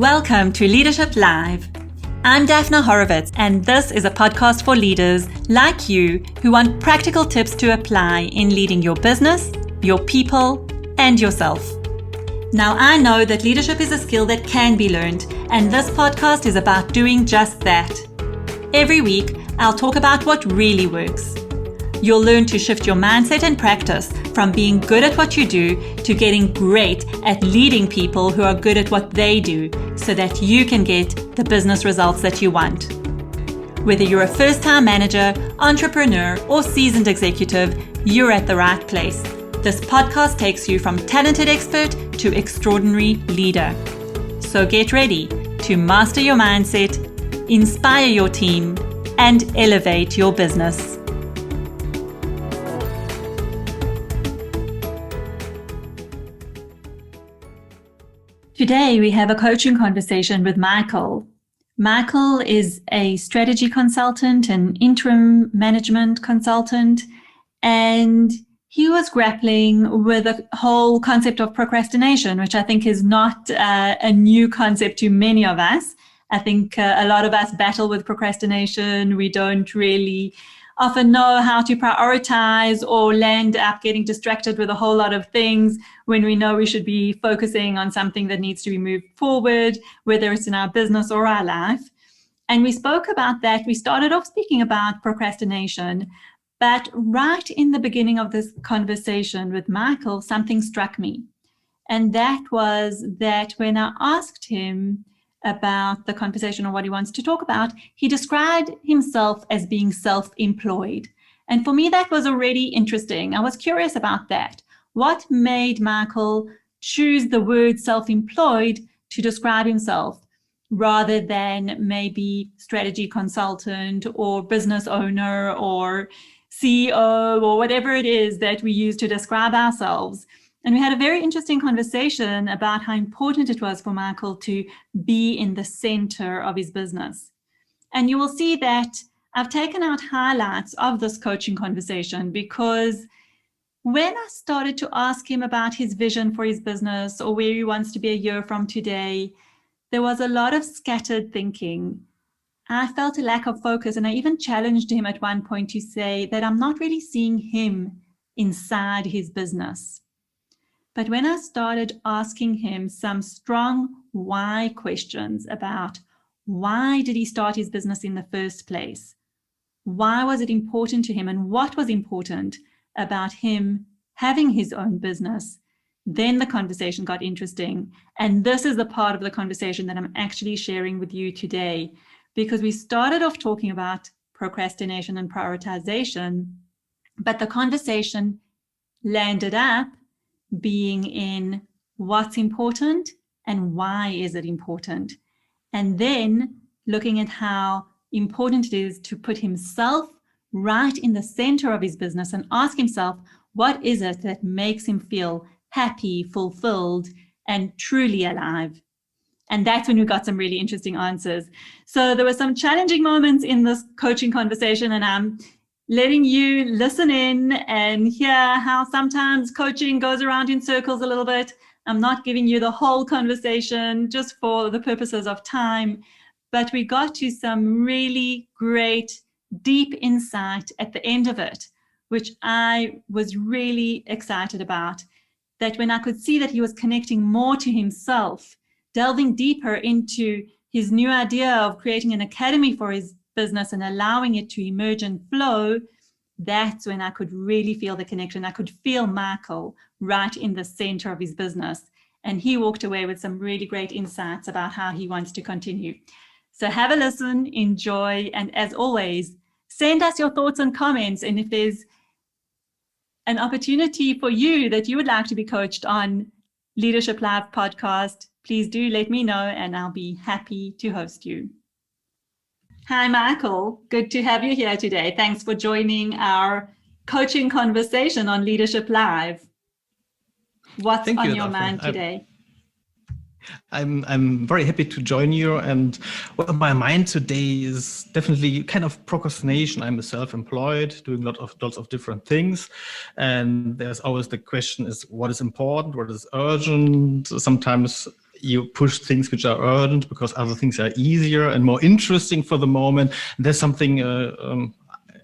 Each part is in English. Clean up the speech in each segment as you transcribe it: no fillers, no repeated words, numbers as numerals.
Welcome to Leadership Live. I'm Daphna Horowitz, and this is a podcast for leaders like you who want practical tips to apply in leading your business, your people, and yourself. Now, I know that leadership is a skill that can be learned, and this podcast is about doing just that. Every week, I'll talk about what really works. You'll learn to shift your mindset and practice from being good at what you do to getting great at leading people who are good at what they do so that you can get the business results that you want. Whether you're a first-time manager, entrepreneur, or seasoned executive, you're at the right place. This podcast takes you from talented expert to extraordinary leader. So get ready to master your mindset, inspire your team, and elevate your business. Today, we have a coaching conversation with Michael. Michael is a strategy consultant, an interim management consultant, and he was grappling with the whole concept of procrastination, which I think is not a new concept to many of us. I think a lot of us battle with procrastination. We don't really often know how to prioritize or land up getting distracted with a whole lot of things when we know we should be focusing on something that needs to be moved forward, whether it's in our business or our life. And we spoke about that. We started off speaking about procrastination, but right in the beginning of this conversation with Michael, something struck me. And that was that when I asked him about the conversation or what he wants to talk about, he described himself as being self-employed. And for me, that was already interesting. I was curious about that. What made Michael choose the word self-employed to describe himself rather than maybe strategy consultant or business owner or CEO or whatever it is that we use to describe ourselves? And we had a very interesting conversation about how important it was for Michael to be in the center of his business. And you will see that I've taken out highlights of this coaching conversation because when I started to ask him about his vision for his business or where he wants to be a year from today, there was a lot of scattered thinking. I felt a lack of focus, and I even challenged him at one point to say that I'm not really seeing him inside his business. But when I started asking him some strong why questions about why did he start his business in the first place? Why was it important to him, and what was important about him having his own business? Then the conversation got interesting. And this is the part of the conversation that I'm actually sharing with you today, because we started off talking about procrastination and prioritization, but the conversation landed up being in what's important and why is it important, and then looking at how important it is to put himself right in the center of his business and ask himself, what is it that makes him feel happy, fulfilled, and truly alive? And that's when we got some really interesting answers. So there were some challenging moments in this coaching conversation, and I'm letting you listen in and hear how sometimes coaching goes around in circles a little bit. I'm not giving you the whole conversation just for the purposes of time, but we got to some really great, deep insight at the end of it, which I was really excited about. That when I could see that he was connecting more to himself, delving deeper into his new idea of creating an academy for his business and allowing it to emerge and flow, that's when I could really feel the connection. I could feel Michael right in the center of his business. And he walked away with some really great insights about how he wants to continue. So have a listen, enjoy, and as always, send us your thoughts and comments. And if there's an opportunity for you that you would like to be coached on Leadership Live podcast, please do let me know and I'll be happy to host you. Hi, Michael. Good to have you here today. Thanks for joining our coaching conversation on Leadership Live. What's on your mind today? I'm very happy to join you, and what on my mind today is definitely kind of procrastination. I'm a self-employed, doing lots of different things, and there's always the question is what is important, what is urgent. Sometimes you push things which are urgent because other things are easier and more interesting for the moment. There's something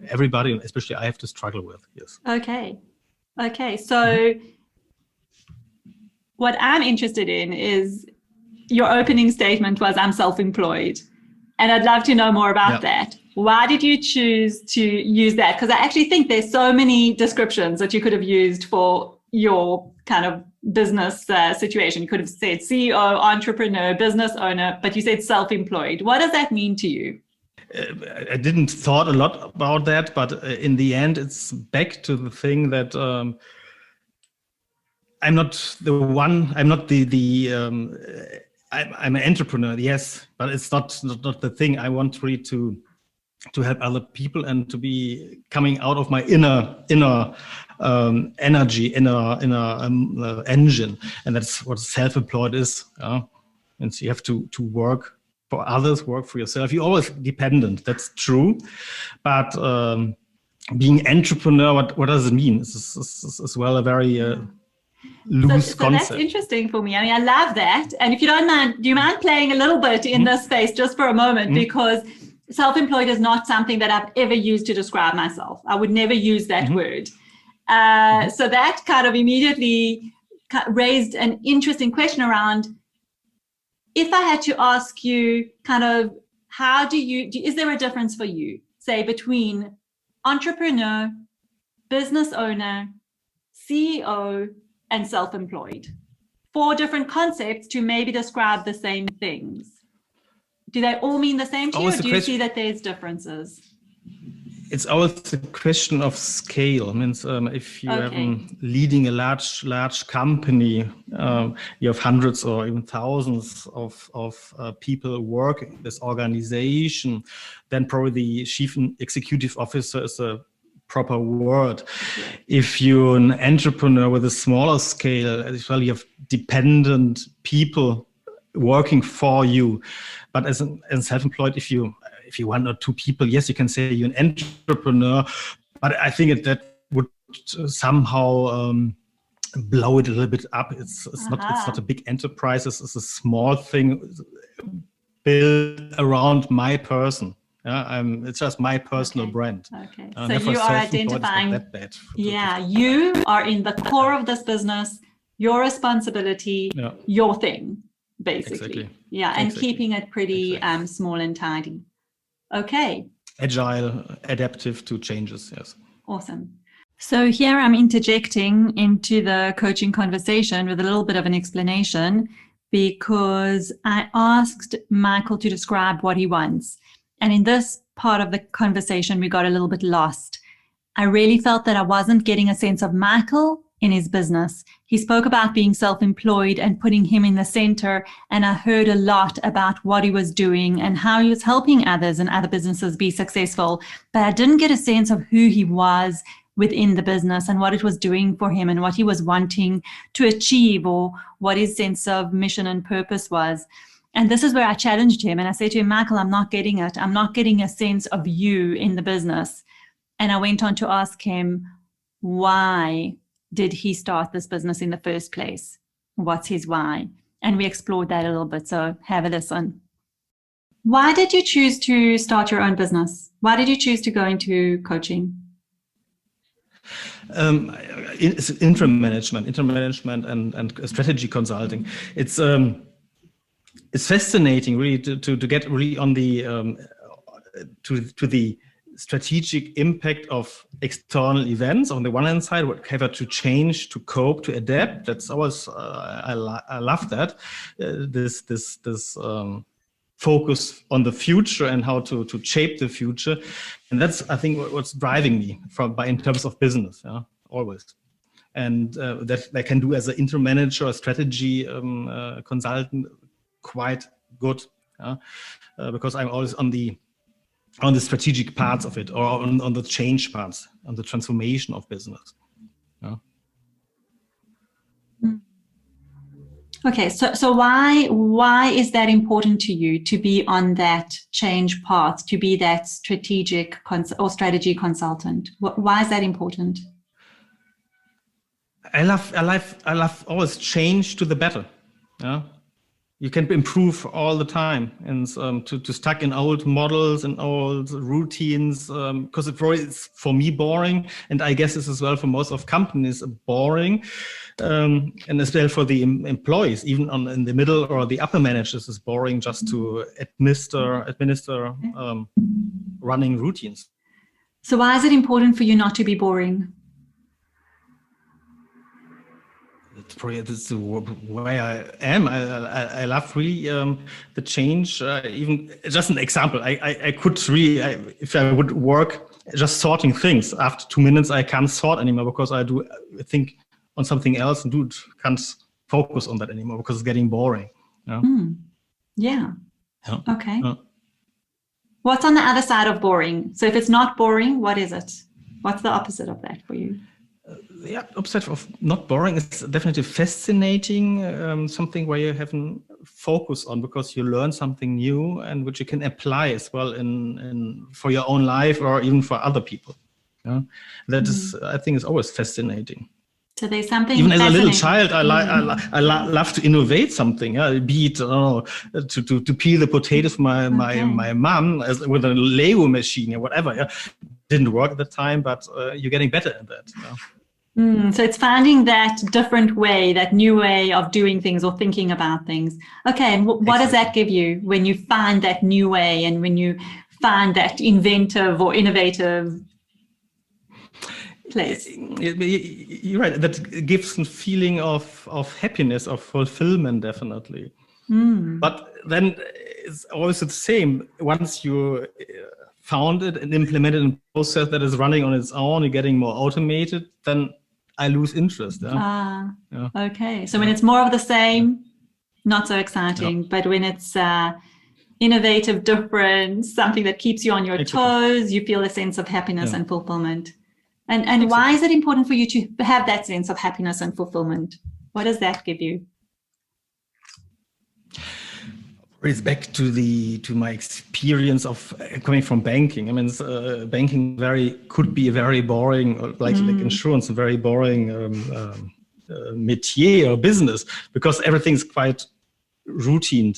everybody, especially I, have to struggle with. Yes. Okay. So what I'm interested in is your opening statement was I'm self-employed, and I'd love to know more about that. Why did you choose to use that? Because I actually think there's so many descriptions that you could have used for your kind of business situation. You could have said CEO, entrepreneur, business owner, but you said self-employed. What does that mean to you? I didn't thought a lot about that, but in the end, it's back to the thing that I'm not the one. I'm not I'm an entrepreneur, yes, but it's not the thing. I want really to help other people and to be coming out of my inner energy, inner engine, and that's what self-employed is. And so you have to work for others, work for yourself. You're always dependent. That's true, but being entrepreneur, what does it mean? It's as well a very loose concept. That's interesting for me. I mean, I love that. And if you don't mind, do you mind playing a little bit in this space just for a moment? Because self-employed is not something that I've ever used to describe myself. I would never use that word. So that kind of immediately raised an interesting question around, if I had to ask you kind of, is there a difference for you, say, between entrepreneur, business owner, CEO, and self-employed? 4 different concepts to maybe describe the same things. Do they all mean the same to you, or do you see that there's differences? It's always a question of scale. It means if you are leading a large company, you have hundreds or even thousands of people working in this organization, then probably the chief executive officer is a proper word. If you're an entrepreneur with a smaller scale, as well, you have dependent people working for you. But as self-employed, if you 1 or 2 people, yes, you can say you're an entrepreneur. But I think that would somehow blow it a little bit up. It's not a big enterprise. It's a small thing built around my person. It's just my personal brand. Okay. So you are identifying, you are in the core of this business, your responsibility, your thing, basically. And keeping it pretty small and tidy. Okay. Agile, adaptive to changes, yes. Awesome. So here I'm interjecting into the coaching conversation with a little bit of an explanation, because I asked Michael to describe what he wants. And in this part of the conversation, we got a little bit lost. I really felt that I wasn't getting a sense of Michael in his business. He spoke about being self-employed and putting him in the center. And I heard a lot about what he was doing and how he was helping others and other businesses be successful. But I didn't get a sense of who he was within the business and what it was doing for him and what he was wanting to achieve, or what his sense of mission and purpose was. And this is where I challenged him, and I said to him, Michael, I'm not getting it. I'm not getting a sense of you in the business. And I went on to ask him, why did he start this business in the first place? What's his why? And we explored that a little bit. So have a listen. Why did you choose to start your own business? Why did you choose to go into coaching? Interim management and strategy consulting. It's fascinating, really, to get really on the to the strategic impact of external events on the one hand side, whatever to change, to cope, to adapt. That's always I love that this focus on the future and how to shape the future, and that's, I think, what's driving me in terms of business, always. And that I can do as an interim manager, a strategy consultant, quite good, because I'm always on the strategic parts of it, or on the change parts, on the transformation of business. Okay, so why is that important to you, to be on that change path, to be that strategic or strategy consultant? Why is that important? I love always change to the better. you can improve all the time, and to stuck in old models and old routines, because it's for me boring, and I guess it's as well for most of companies boring, and as well for the employees, even in the middle or the upper managers, is boring just to administer running routines. So why is it important for you not to be boring? It's the way I am. I love really the change. Even just an example, I could really, if I would work just sorting things, after 2 minutes I can't sort anymore because I think on something else and can't focus on that anymore because it's getting boring. Yeah. Yeah. Okay. What's on the other side of boring? So if it's not boring, what is it? What's the opposite of that for you? The opposite of not boring is definitely fascinating, something where you have a focus on because you learn something new and which you can apply as well in for your own life or even for other people. Yeah? That is, I think, is always fascinating. So there's something even as a little child, I love to innovate something. Be it to peel the potatoes for my mom with a Lego machine or whatever. Yeah? Didn't work at the time, but you're getting better at that. Yeah? So it's finding that different way, that new way of doing things or thinking about things. Okay, and what does that give you when you find that new way and when you find that inventive or innovative place? You're right. That gives a feeling of happiness, of fulfillment, definitely. But then it's always the same. Once you found it and implemented a process that is running on its own, you're getting more automated, then I lose interest. Yeah? Okay. So when it's more of the same, not so exciting. But when it's innovative, different, something that keeps you on your toes, you feel a sense of happiness and fulfillment. And why is it important for you to have that sense of happiness and fulfillment? What does that give you? It's back to my experience of coming from banking. I mean, banking could be a very boring, like insurance, a very boring métier or business because everything's quite routine.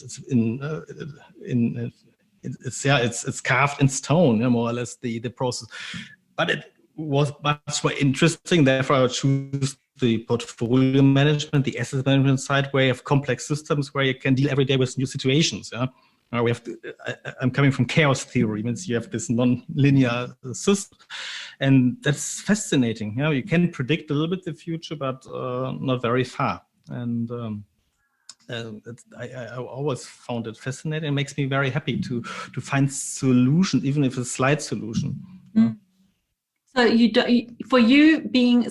It's carved in stone, more or less the process. But it was much more interesting. Therefore, I would choose the portfolio management, the asset management side, where you have complex systems where you can deal every day with new situations. Yeah, I'm coming from chaos theory. It means you have this non-linear system, and that's fascinating. Yeah, you can predict a little bit the future, but not very far. And I always found it fascinating. It makes me very happy to find solutions, even if it's a slight solution. So for you, being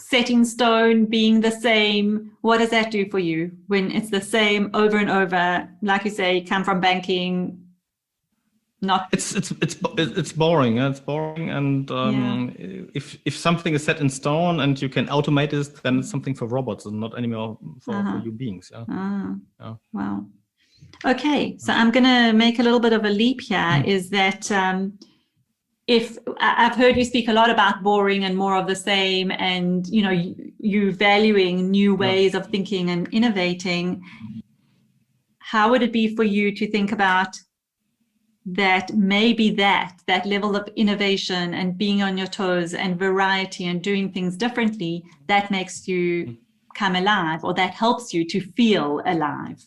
set in stone, being the same, what does that do for you when it's the same over and over? Like you say, come from banking, not. It's boring. Yeah? It's boring, and if something is set in stone and you can automate it, then it's something for robots and not anymore for human beings. Yeah? Wow. Okay, so I'm going to make a little bit of a leap here. Is that if I've heard you speak a lot about boring and more of the same, and you valuing new ways of thinking and innovating, how would it be for you to think about that maybe that level of innovation and being on your toes and variety and doing things differently, that makes you come alive, or that helps you to feel alive?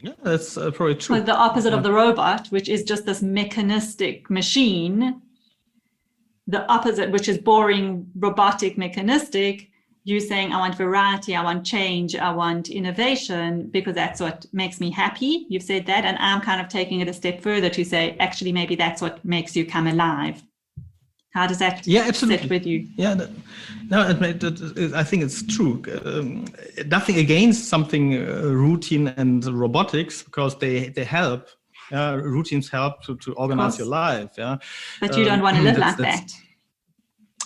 Yeah, that's probably true. So the opposite of the robot, which is just this mechanistic machine, the opposite, which is boring, robotic, mechanistic, you saying, I want variety, I want change, I want innovation, because that's what makes me happy. You've said that. And I'm kind of taking it a step further to say, actually, maybe that's what makes you come alive. How does that sit with you? Yeah, I think it's true. Nothing against something routine and robotics, because they help. Routines help to organize your life. Yeah, but you don't want to live like that.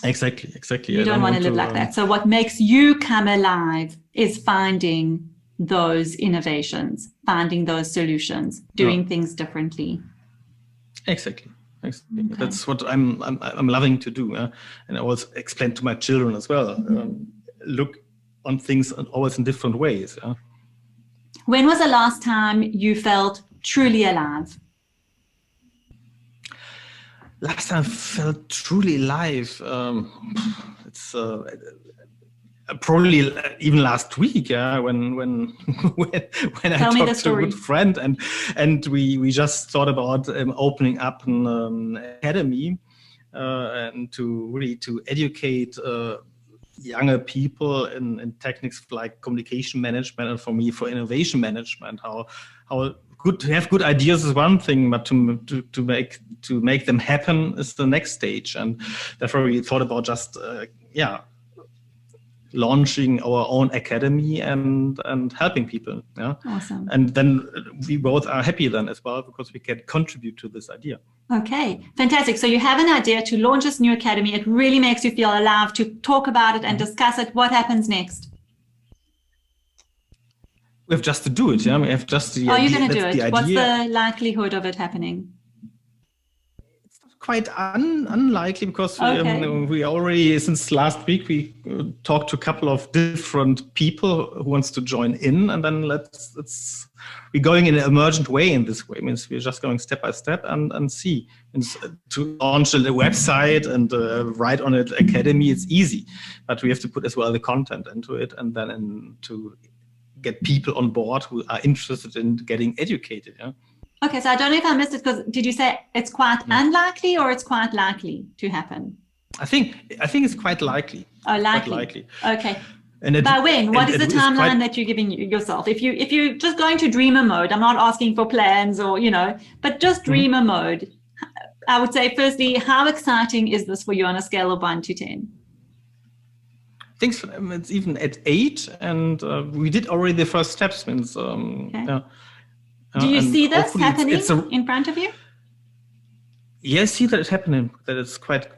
Exactly. You don't want to live like that. So what makes you come alive is finding those innovations, finding those solutions, doing things differently. Exactly. Okay. That's what I'm loving to do, and I always explain to my children as well. Look on things always in different ways. Yeah? When was the last time you felt truly alive? Last time I felt truly alive, it's probably even last week, yeah, when I talked to a good friend, and we just thought about opening up an academy and to educate younger people in techniques like communication management, and for me for innovation management. How good to have good ideas is one thing, but to make them happen is the next stage. And therefore we thought about just launching our own academy and helping people. Yeah. Awesome. And then we both are happy then as well, because we can contribute to this idea. Okay, fantastic. So you have an idea to launch this new academy. It really makes you feel alive to talk about it and discuss it. What happens next? We have just to do it. Yeah, we have just the. Are you going to do it? What's the likelihood of it happening? Quite unlikely, because we already, since last week, we talked to a couple of different people who wants to join in, and then we're going in an emergent way in this way. It means we're just going step by step and see. To launch a website and write on it academy, it's easy, but we have to put as well the content into it, and then to get people on board who are interested in getting educated. Yeah. Okay, so I don't know if I missed it, because did you say it's quite unlikely or it's quite likely to happen? I think it's quite likely. Oh, likely. Quite likely. Okay. By when? What is the timeline that you're giving yourself? If you're just going to dreamer mode, I'm not asking for plans or, but just dreamer mode. I would say, firstly, how exciting is this for you on a scale of 1 to 10? I think it's even at 8, and we did already the first steps. Means do you see this happening in front of you? Yes, see that it's happening. That it's quite.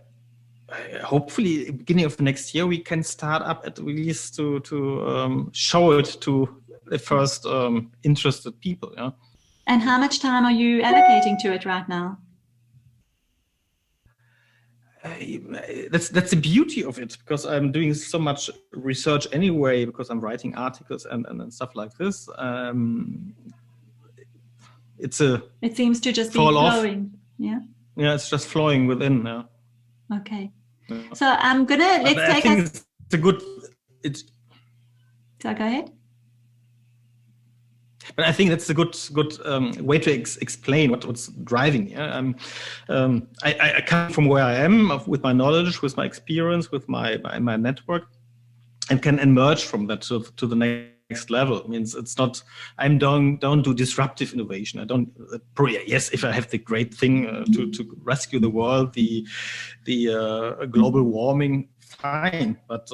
Hopefully, beginning of next year, we can start up at least to show it to the first interested people. Yeah. And how much time are you allocating to it right now? That's the beauty of it, because I'm doing so much research anyway, because I'm writing articles and stuff like this. It seems to just be flowing. Yeah. Yeah, it's just flowing within. Yeah. Okay. Yeah. So I'm gonna it's a good. So go ahead. But I think that's a good way to explain what's driving. Yeah? I come from where I am with my knowledge, with my experience, with my network, and can emerge from that to the next level. It means it's not. Don't do disruptive innovation. I don't. Yes, if I have the great thing to rescue the world, the global warming, fine. But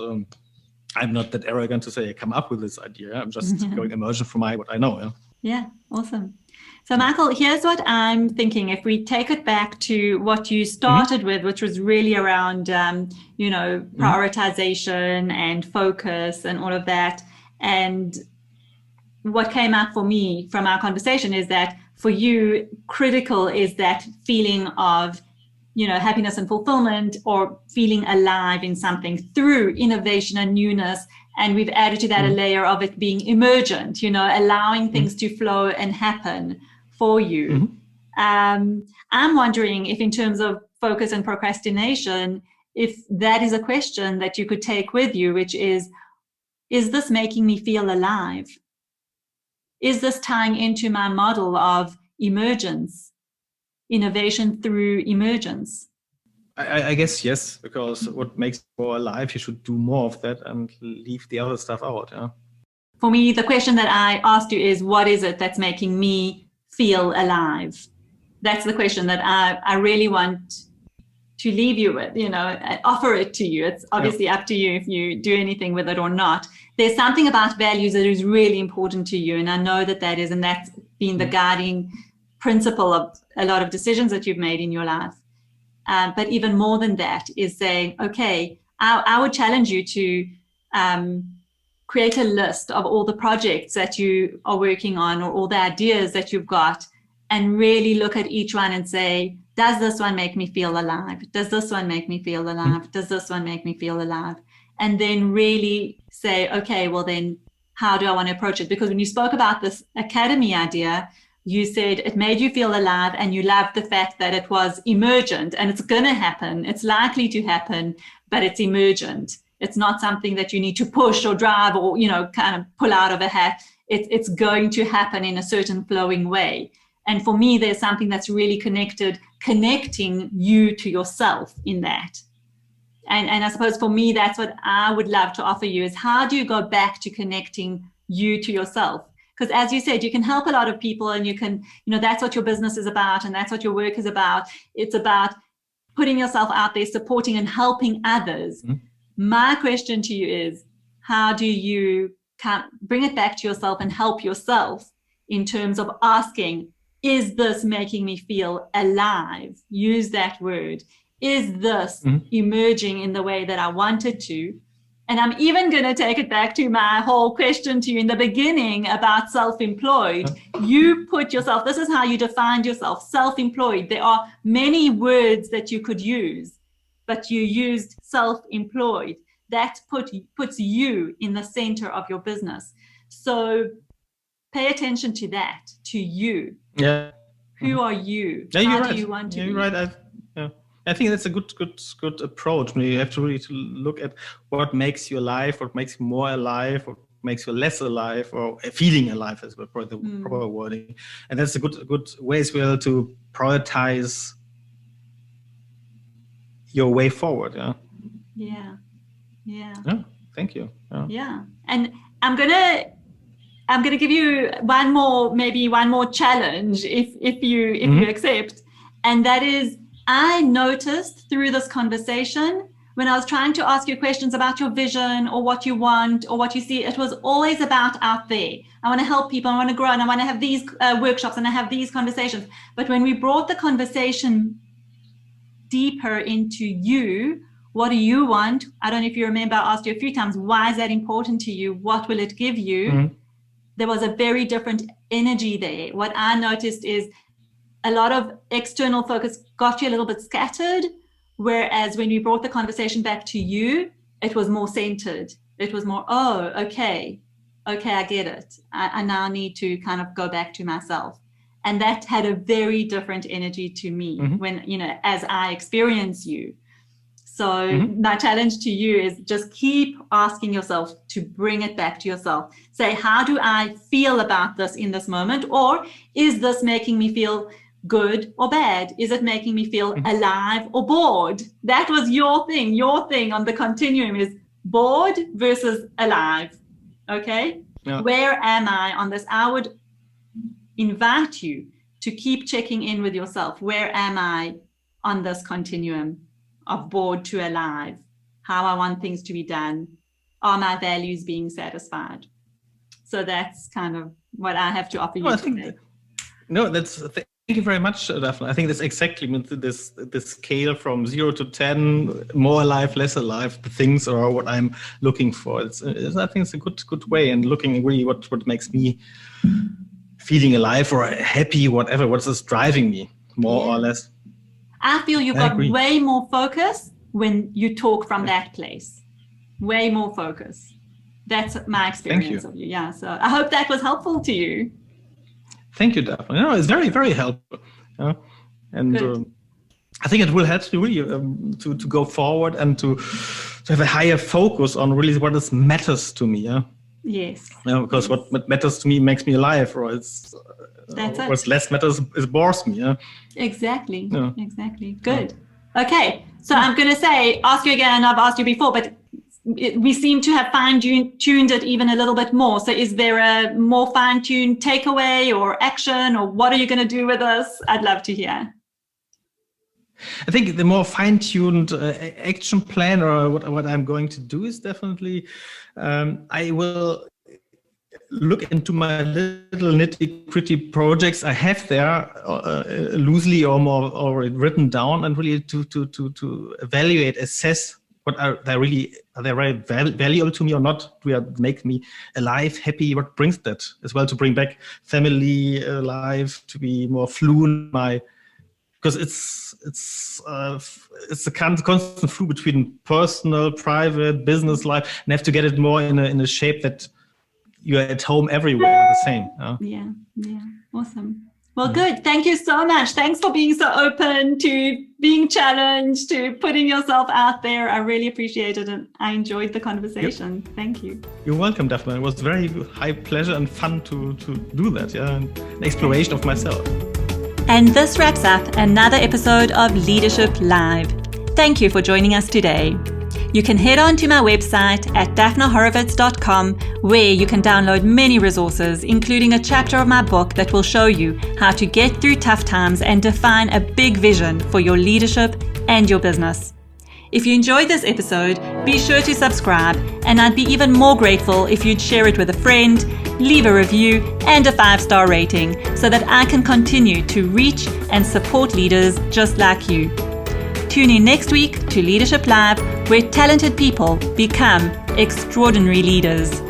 I'm not that arrogant to say I come up with this idea. I'm just going emergent from what I know. Yeah, awesome. So Michael, here's what I'm thinking. If we take it back to what you started with, which was really around, prioritization and focus and all of that. And what came up for me from our conversation is that for you, critical is that feeling of happiness and fulfillment, or feeling alive in something through innovation and newness. And we've added to that a layer of it being emergent, allowing things to flow and happen for you. I'm wondering if, in terms of focus and procrastination, if that is a question that you could take with you, which is this making me feel alive? Is this tying into my model of emergence? Innovation through emergence? I guess yes, because what makes you more alive, you should do more of that and leave the other stuff out. Yeah. For me, the question that I asked you is, what is it that's making me feel alive? That's the question that I really want to leave you with, offer it to you. It's obviously up to you if you do anything with it or not. There's something about values that is really important to you. And I know that is, and that's been the guiding principle of a lot of decisions that you've made in your life. But even more than that is saying, okay, I would challenge you to create a list of all the projects that you are working on, or all the ideas that you've got, and really look at each one and say, does this one make me feel alive? Does this one make me feel alive? Does this one make me feel alive? And then really say, okay, well then, how do I want to approach it? Because when you spoke about this academy idea, you said it made you feel alive, and you loved the fact that it was emergent, and it's going to happen. It's likely to happen, but it's emergent. It's not something that you need to push or drive or, kind of pull out of a hat. It's going to happen in a certain flowing way. And for me, there's something that's really connecting you to yourself in that. And I suppose for me, that's what I would love to offer you, is how do you go back to connecting you to yourself? Because as you said, you can help a lot of people, and you can, that's what your business is about, and that's what your work is about. It's about putting yourself out there, supporting and helping others. Mm-hmm. My question to you is, how do you bring it back to yourself and help yourself in terms of asking, is this making me feel alive? Use that word. Is this emerging in the way that I want it to? And I'm even going to take it back to my whole question to you in the beginning about self-employed. You put yourself, this is how you defined yourself, self-employed. There are many words that you could use, but you used self-employed. That puts you in the center of your business. So pay attention to that, to you. Yeah. Who are you? Yeah, how you're do right. you want to be? You're right. I think that's a good approach. I mean, you have to really look at what makes you alive, what makes you more alive, what makes you less alive, or feeling alive is probably the proper wording. And that's a good way as well to prioritize your way forward. Yeah. Thank you. Yeah. And I'm gonna give you one more challenge if you accept, and that is, I noticed through this conversation, when I was trying to ask you questions about your vision or what you want or what you see, it was always about out there. I want to help people, I want to grow, and I want to have these workshops, and I have these conversations. But when we brought the conversation deeper into you, what do you want? I don't know if you remember, I asked you a few times, why is that important to you? What will it give you? There was a very different energy there. What I noticed is a lot of external focus got you a little bit scattered, whereas when we brought the conversation back to you, it was more centered. It was more, okay, I get it. I now need to kind of go back to myself. And that had a very different energy to me when, as I experience you. So my challenge to you is just keep asking yourself to bring it back to yourself. Say, how do I feel about this in this moment? Or is this making me feel good or bad? Is it making me feel alive or bored? That was your thing. Your thing on the continuum is bored versus alive. Okay? Yeah. Where am I on this? I would invite you to keep checking in with yourself. Where am I on this continuum of bored to alive? How I want things to be done? Are my values being satisfied? So that's kind of what I have to offer you today. Thank you very much, Daphne. I think that's exactly this scale from 0 to 10, more alive, less alive. The things are what I'm looking for. I think it's a good way, and looking really what makes me feeling alive or happy, whatever. What's just driving me, more or less. I feel you've got way more focus when you talk from that place. Way more focus. That's my experience of you. Yeah. So I hope that was helpful to you. Thank you, Daphne. It's very, very helpful. And I think it will help you really to go forward and to have a higher focus on really what matters to me. Yes. Because what matters to me makes me alive, or what less matters bores me. Exactly. Exactly. Good. Okay. So I'm going to ask you again, and I've asked you before, but we seem to have fine-tuned it even a little bit more. So is there a more fine-tuned takeaway or action, or what are you going to do with us? I'd love to hear. I think the more fine-tuned action plan, or what I'm going to do, is definitely I will look into my little nitty-gritty projects I have there, loosely or more already written down, and really to evaluate, assess what are they very valuable to me or not? Do they make me alive, happy? What brings that as well? To bring back family life, to be more fluent in my because it's a constant flow between personal, private, business life, and have to get it more in a shape that you're at home everywhere the same. Yeah, awesome. Well, good. Thank you so much. Thanks for being so open to being challenged, to putting yourself out there. I really appreciate it, and I enjoyed the conversation. Yep. Thank you. You're welcome, Daphne. It was very high pleasure and fun to do that. Yeah, and an exploration of myself. And this wraps up another episode of Leadership Live. Thank you for joining us today. You can head on to my website at daphnahorovitz.com, where you can download many resources, including a chapter of my book that will show you how to get through tough times and define a big vision for your leadership and your business. If you enjoyed this episode, be sure to subscribe, and I'd be even more grateful if you'd share it with a friend, leave a review and a 5-star rating so that I can continue to reach and support leaders just like you. Tune in next week to Leadership Live, where talented people become extraordinary leaders.